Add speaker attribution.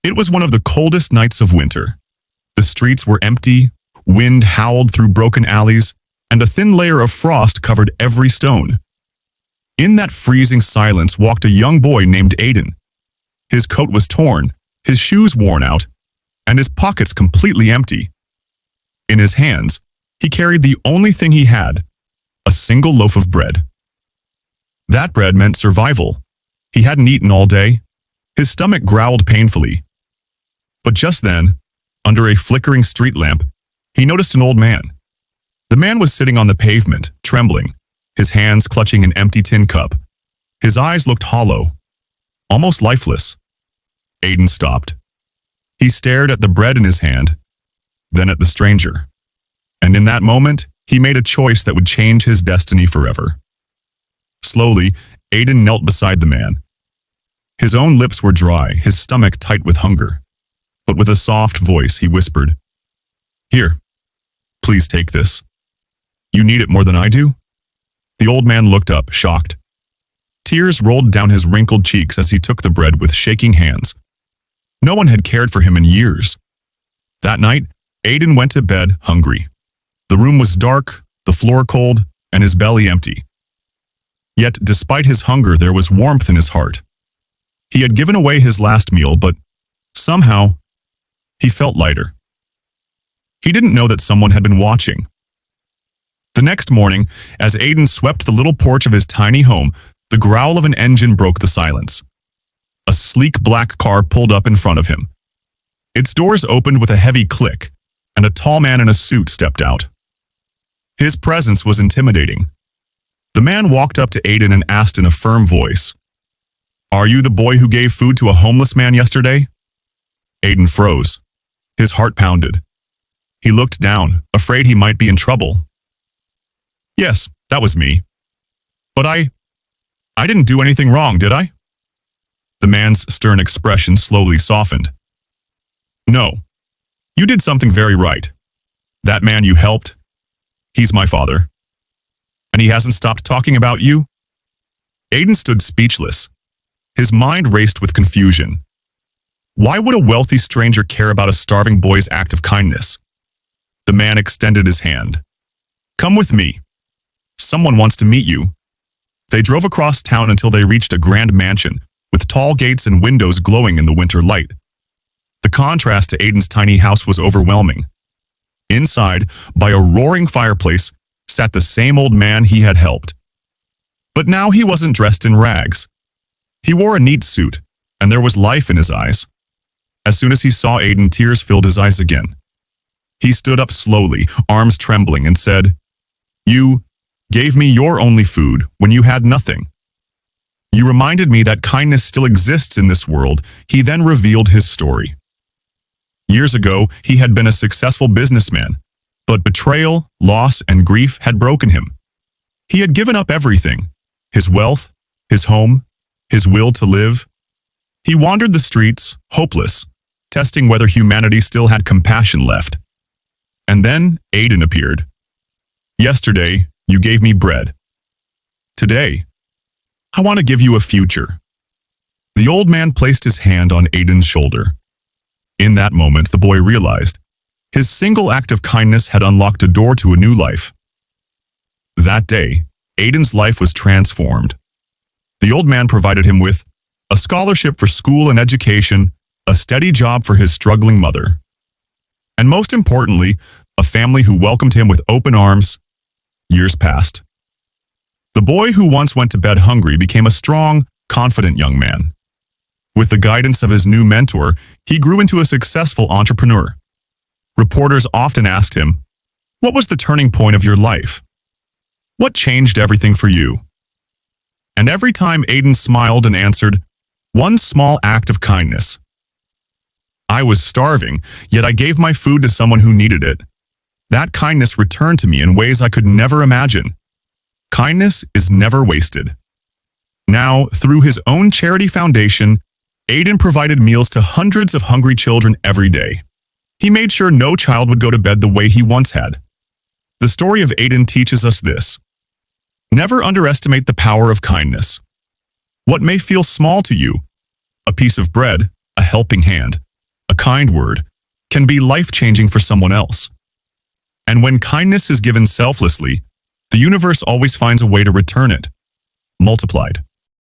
Speaker 1: It was one of the coldest nights of winter. The streets were empty, wind howled through broken alleys, and a thin layer of frost covered every stone. In that freezing silence walked a young boy named Aiden. His coat was torn, his shoes worn out, and his pockets completely empty. In his hands, he carried the only thing he had, a single loaf of bread. That bread meant survival. He hadn't eaten all day. His stomach growled painfully. But just then, under a flickering street lamp, he noticed an old man. The man was sitting on the pavement, trembling, his hands clutching an empty tin cup. His eyes looked hollow, almost lifeless. Aiden stopped. He stared at the bread in his hand, then at the stranger. And in that moment, he made a choice that would change his destiny forever. Slowly, Aiden knelt beside the man. His own lips were dry, his stomach tight with hunger. But with a soft voice, he whispered, "Here, please take this. You need it more than I do?" The old man looked up, shocked. Tears rolled down his wrinkled cheeks as he took the bread with shaking hands. No one had cared for him in years. That night, Aiden went to bed hungry. The room was dark, the floor cold, and his belly empty. Yet, despite his hunger, there was warmth in his heart. He had given away his last meal, but somehow, he felt lighter. He didn't know that someone had been watching. The next morning, as Aiden swept the little porch of his tiny home, the growl of an engine broke the silence. A sleek black car pulled up in front of him. Its doors opened with a heavy click, and a tall man in a suit stepped out. His presence was intimidating. The man walked up to Aiden and asked in a firm voice, "Are you the boy who gave food to a homeless man yesterday?" Aiden froze. His heart pounded. He looked down, afraid he might be in trouble. "Yes, that was me. But I didn't do anything wrong, did I?" The man's stern expression slowly softened. "No, you did something very right. That man you helped, he's my father. And he hasn't stopped talking about you?" Aiden stood speechless. His mind raced with confusion. Why would a wealthy stranger care about a starving boy's act of kindness? The man extended his hand. "Come with me. Someone wants to meet you." They drove across town until they reached a grand mansion, with tall gates and windows glowing in the winter light. The contrast to Aiden's tiny house was overwhelming. Inside, by a roaring fireplace, sat the same old man he had helped. But now he wasn't dressed in rags. He wore a neat suit, and there was life in his eyes. As soon as he saw Aiden, tears filled his eyes again. He stood up slowly, arms trembling, and said, "You gave me your only food when you had nothing. You reminded me that kindness still exists in this world." He then revealed his story. Years ago, he had been a successful businessman, but betrayal, loss, and grief had broken him. He had given up everything: his wealth, his home, his will to live. He wandered the streets, hopeless, testing whether humanity still had compassion left. And then Aiden appeared. "Yesterday, you gave me bread. Today, I want to give you a future." The old man placed his hand on Aiden's shoulder. In that moment, the boy realized his single act of kindness had unlocked a door to a new life. That day, Aiden's life was transformed. The old man provided him with a scholarship for school and education, a steady job for his struggling mother, and most importantly, a family who welcomed him with open arms. Years passed. The boy who once went to bed hungry became a strong, confident young man. With the guidance of his new mentor, he grew into a successful entrepreneur. Reporters often asked him, "What was the turning point of your life? What changed everything for you?" And every time Aiden smiled and answered, "One small act of kindness. I was starving, yet I gave my food to someone who needed it. That kindness returned to me in ways I could never imagine." Kindness is never wasted. Now, through his own charity foundation, Aiden provided meals to hundreds of hungry children every day. He made sure no child would go to bed the way he once had. The story of Aiden teaches us this: never underestimate the power of kindness. What may feel small to you, a piece of bread, a helping hand, kind word, can be life-changing for someone else. And when kindness is given selflessly, the universe always finds a way to return it, multiplied.